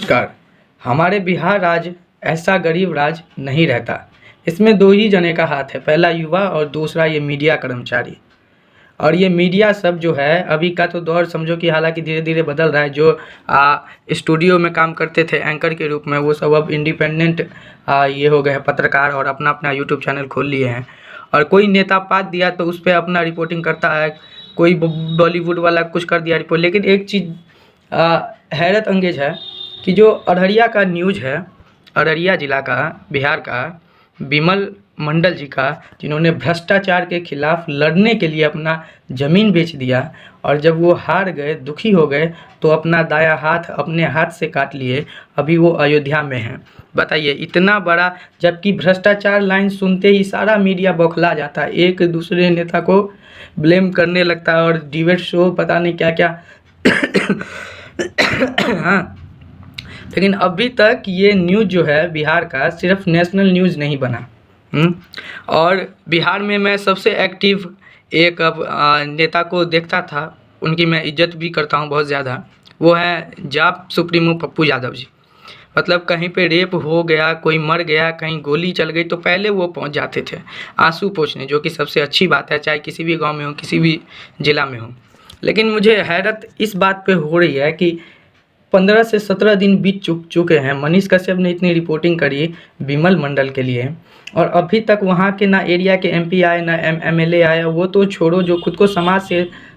नमस्कार। हमारे बिहार राज्य ऐसा गरीब राज्य नहीं रहता। इसमें दो ही जने का हाथ है, पहला युवा और दूसरा ये मीडिया कर्मचारी। और ये मीडिया सब जो है अभी का तो दौर समझो कि हालांकि धीरे धीरे बदल रहा है। जो स्टूडियो में काम करते थे एंकर के रूप में, वो सब अब इंडिपेंडेंट ये हो गए हैं पत्रकार और अपना अपना यूट्यूब चैनल खोल लिए हैं। और कोई नेता पात दिया तो उस पर अपना रिपोर्टिंग करता है, कोई बॉलीवुड वाला कुछ कर दिया रिपोर्ट। लेकिन एक चीज़ हैरत अंगेज है कि जो अररिया का न्यूज़ है, अररिया ज़िला का, बिहार का, विमल मंडल जी का, जिन्होंने भ्रष्टाचार के खिलाफ लड़ने के लिए अपना ज़मीन बेच दिया और जब वो हार गए, दुखी हो गए, तो अपना दायां हाथ अपने हाथ से काट लिए। अभी वो अयोध्या में हैं। बताइए, इतना बड़ा, जबकि भ्रष्टाचार लाइन सुनते ही सारा मीडिया बौखला जाता है, एक दूसरे नेता को ब्लेम करने लगता है और डिबेट शो पता नहीं क्या क्या हाँ, लेकिन अभी तक ये न्यूज़ जो है बिहार का सिर्फ नेशनल न्यूज़ नहीं बना। और बिहार में मैं सबसे एक्टिव एक अब नेता को देखता था, उनकी मैं इज्जत भी करता हूँ बहुत ज़्यादा। वो है जाप सुप्रीमो पप्पू यादव जी। मतलब कहीं पे रेप हो गया, कोई मर गया, कहीं गोली चल गई, तो पहले वो पहुंच जाते थे आंसू पोंछने, जो कि सबसे अच्छी बात है, चाहे किसी भी गांव में हो, किसी भी ज़िला में हो। लेकिन मुझे हैरत इस बात पे हो रही है कि 15 से 17 दिन बीत चुके हैं। मनीष कश्यप ने इतनी रिपोर्टिंग करी विमल मंडल के लिए और अभी तक वहाँ के ना एरिया के एमपी आए, ना एमएलए आए। वो तो छोड़ो, जो खुद को समाज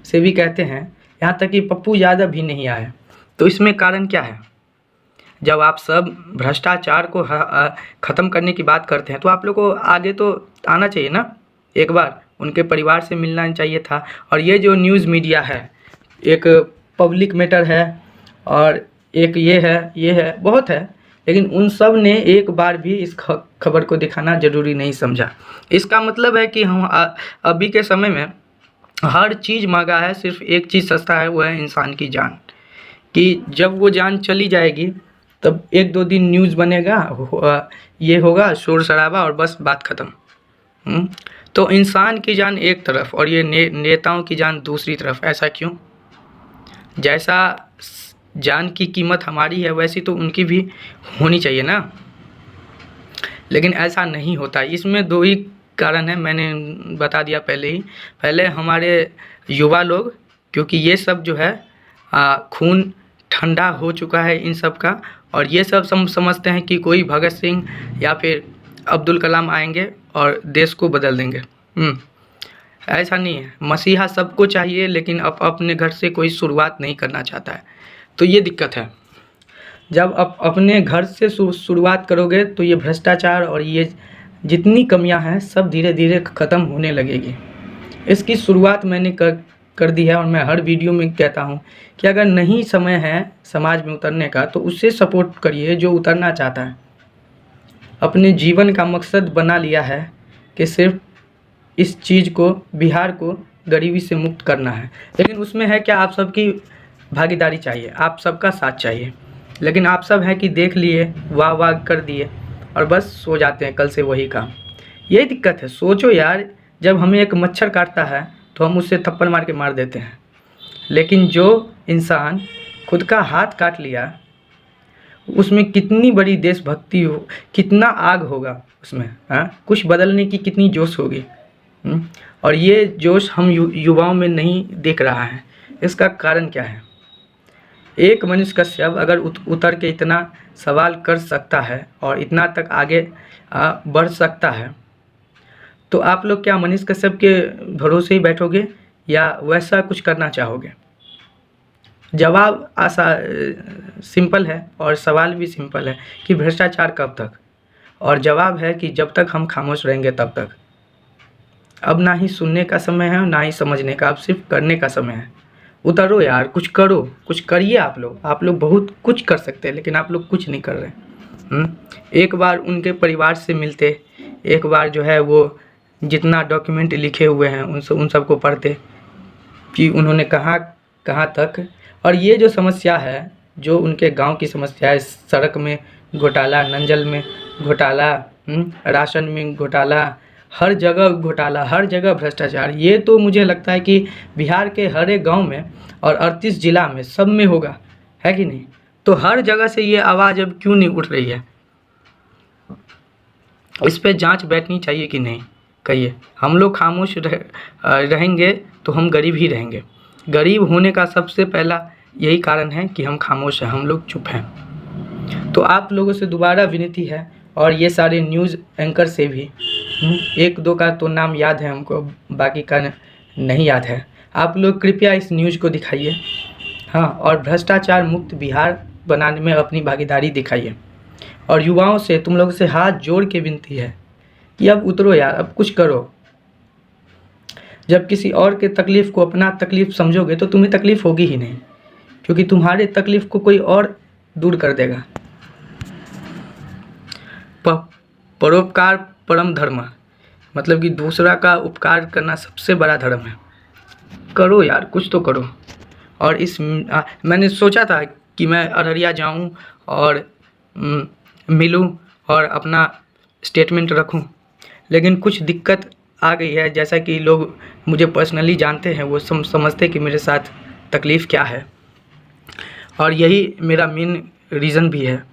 सेवी कहते हैं, यहाँ तक कि पप्पू यादव भी नहीं आए। तो इसमें कारण क्या है? जब आप सब भ्रष्टाचार को ख़त्म करने की बात करते हैं तो आप लोग को आगे तो आना चाहिए ना, एक बार उनके परिवार से मिलना चाहिए था। और ये जो न्यूज़ मीडिया है, एक पब्लिक मैटर है और एक ये है, बहुत है, लेकिन उन सब ने एक बार भी इस खबर को दिखाना ज़रूरी नहीं समझा। इसका मतलब है कि हम अभी के समय में हर चीज़ महंगा है, सिर्फ एक चीज़ सस्ता है, वो है इंसान की जान। कि जब वो जान चली जाएगी तब 1-2 दिन न्यूज़ बनेगा, ये होगा शोर शराबा और बस बात ख़त्म। तो इंसान की जान एक तरफ और ये नेताओं की जान दूसरी तरफ। ऐसा क्यों? जैसा जान की कीमत हमारी है वैसी तो उनकी भी होनी चाहिए ना। लेकिन ऐसा नहीं होता। इसमें दो ही कारण है, मैंने बता दिया पहले ही। पहले हमारे युवा लोग, क्योंकि ये सब जो है खून ठंडा हो चुका है इन सब का, और ये सब समझते हैं कि कोई भगत सिंह या फिर अब्दुल कलाम आएंगे और देश को बदल देंगे। ऐसा नहीं है। मसीहा सबको चाहिए, लेकिन अपने घर से कोई शुरुआत नहीं करना चाहता है। तो ये दिक्कत है। जब आप अपने घर से शुरुआत करोगे तो ये भ्रष्टाचार और ये जितनी कमियां हैं सब धीरे धीरे ख़त्म होने लगेगी। इसकी शुरुआत मैंने कर दी है और मैं हर वीडियो में कहता हूँ कि अगर नहीं समय है समाज में उतरने का तो उससे सपोर्ट करिए जो उतरना चाहता है। अपने जीवन का मकसद बना लिया है कि सिर्फ इस चीज़ को, बिहार को गरीबी से मुक्त करना है। लेकिन उसमें है क्या, आप सबकी भागीदारी चाहिए, आप सबका साथ चाहिए। लेकिन आप सब हैं कि देख लिए, वाह वाह कर दिए और बस सो जाते हैं, कल से वही काम। यही दिक्कत है। सोचो यार, जब हमें एक मच्छर काटता है तो हम उससे थप्पड़ मार के मार देते हैं, लेकिन जो इंसान खुद का हाथ काट लिया, उसमें कितनी बड़ी देशभक्ति हो, कितना आग होगा उसमें, कुछ बदलने की कितनी जोश होगी। और ये जोश हम युवाओं में नहीं दिख रहा है। इसका कारण क्या है? एक मनीष कश्यप अगर उतर के इतना सवाल कर सकता है और इतना तक आगे बढ़ सकता है, तो आप लोग क्या मनीष कश्यप के भरोसे ही बैठोगे या वैसा कुछ करना चाहोगे? जवाब सिंपल है और सवाल भी सिंपल है कि भ्रष्टाचार कब तक, और जवाब है कि जब तक हम खामोश रहेंगे तब तक। अब ना ही सुनने का समय है ना ही समझने का, अब सिर्फ करने का समय है। उतरो यार, कुछ करो, कुछ करिए। आप लोग बहुत कुछ कर सकते हैं, लेकिन आप लोग कुछ नहीं कर रहे। एक बार उनके परिवार से मिलते, एक बार जो है वो जितना डॉक्यूमेंट लिखे हुए हैं उन सबको पढ़ते कि उन्होंने कहाँ तक। और ये जो समस्या है, जो उनके गांव की समस्या है, सड़क में घोटाला, नंजल में घोटाला, राशन में घोटाला, हर जगह घोटाला, हर जगह भ्रष्टाचार, ये तो मुझे लगता है कि बिहार के हर एक गांव में और 38 जिला में सब में होगा, है कि नहीं? तो हर जगह से ये आवाज़ अब क्यों नहीं उठ रही है? इस पे जांच बैठनी चाहिए कि नहीं, कहिए। हम लोग खामोश रहेंगे तो हम गरीब ही रहेंगे। गरीब होने का सबसे पहला यही कारण है कि हम खामोश हैं, हम लोग चुप हैं। तो आप लोगों से दोबारा विनती है, और ये सारे न्यूज़ एंकर से भी, एक दो का तो नाम याद है हमको, बाकी का नहीं याद है। आप लोग कृपया इस न्यूज़ को दिखाइए, हाँ, और भ्रष्टाचार मुक्त बिहार बनाने में अपनी भागीदारी दिखाइए। और युवाओं से, तुम लोगों से हाथ जोड़ के विनती है कि अब उतरो यार, अब कुछ करो। जब किसी और के तकलीफ़ को अपना तकलीफ़ समझोगे तो तुम्हें तकलीफ़ होगी ही नहीं, क्योंकि तुम्हारे तकलीफ़ को कोई और दूर कर देगा। परोपकार परम धर्म, मतलब कि दूसरा का उपकार करना सबसे बड़ा धर्म है। करो यार, कुछ तो करो। और मैंने सोचा था कि मैं अररिया जाऊं और मिलूं और अपना स्टेटमेंट रखूं, लेकिन कुछ दिक्कत आ गई है। जैसा कि लोग मुझे पर्सनली जानते हैं, वो समझते कि मेरे साथ तकलीफ़ क्या है, और यही मेरा मेन रीज़न भी है।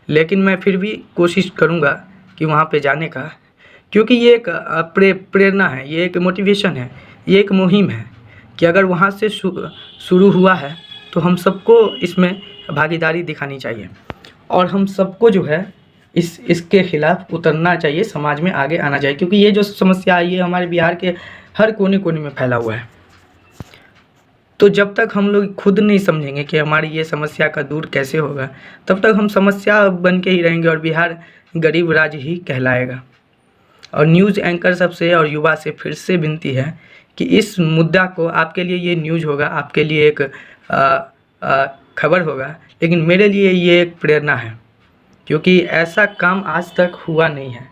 लेकिन मैं फिर भी कोशिश करूँगा कि वहाँ पे जाने का, क्योंकि ये एक प्रेरणा है, ये एक मोटिवेशन है, ये एक मुहिम है कि अगर वहाँ से शुरू हुआ है तो हम सबको इसमें भागीदारी दिखानी चाहिए, और हम सबको जो है इसके खिलाफ उतरना चाहिए, समाज में आगे आना चाहिए। क्योंकि ये जो समस्या है, ये हमारे बिहार के हर कोने कोने में फैला हुआ है। तो जब तक हम लोग खुद नहीं समझेंगे कि हमारी ये समस्या का दूर कैसे होगा, तब तक हम समस्या बन के ही रहेंगे और बिहार गरीब राज्य ही कहलाएगा। और न्यूज़ एंकर सबसे और युवा से फिर से विनती है कि इस मुद्दा को, आपके लिए ये न्यूज़ होगा, आपके लिए एक खबर होगा, लेकिन मेरे लिए ये एक प्रेरणा है, क्योंकि ऐसा काम आज तक हुआ नहीं है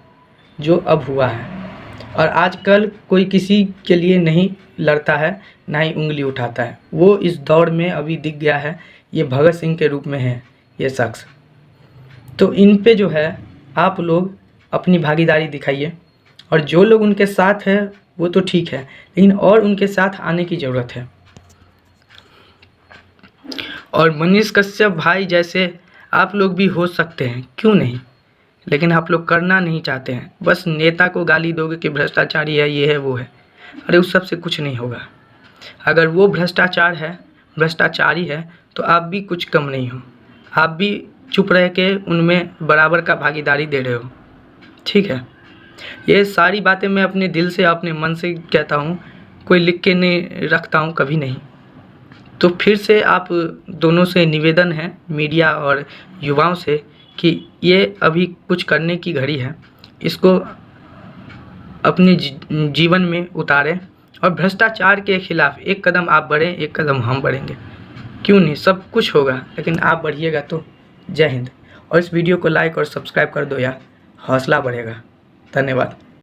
जो अब हुआ है। और आजकल कोई किसी के लिए नहीं लड़ता है, ना ही उंगली उठाता है। वो इस दौर में अभी दिख गया है, ये भगत सिंह के रूप में है ये शख्स। तो इन पे जो है आप लोग अपनी भागीदारी दिखाइए, और जो लोग उनके साथ है वो तो ठीक है, लेकिन और उनके साथ आने की ज़रूरत है। और मनीष कश्यप भाई जैसे आप लोग भी हो सकते हैं, क्यों नहीं, लेकिन आप लोग करना नहीं चाहते हैं। बस नेता को गाली दोगे कि भ्रष्टाचारी है, ये है, वो है। अरे उस सब से कुछ नहीं होगा। अगर वो भ्रष्टाचारी है तो आप भी कुछ कम नहीं हो, आप भी चुप रह के उनमें बराबर का भागीदारी दे रहे हो, ठीक है। ये सारी बातें मैं अपने दिल से, अपने मन से कहता हूँ, कोई लिख के नहीं रखता हूँ, कभी नहीं। तो फिर से आप दोनों से निवेदन है, मीडिया और युवाओं से, कि ये अभी कुछ करने की घड़ी है, इसको अपने जीवन में उतारें, और भ्रष्टाचार के खिलाफ एक कदम आप बढ़ें, एक कदम हम बढ़ेंगे, क्यों नहीं, सब कुछ होगा, लेकिन आप बढ़िएगा तो। जय हिंद। और इस वीडियो को लाइक और सब्सक्राइब कर दो यार, हौसला बढ़ेगा। धन्यवाद।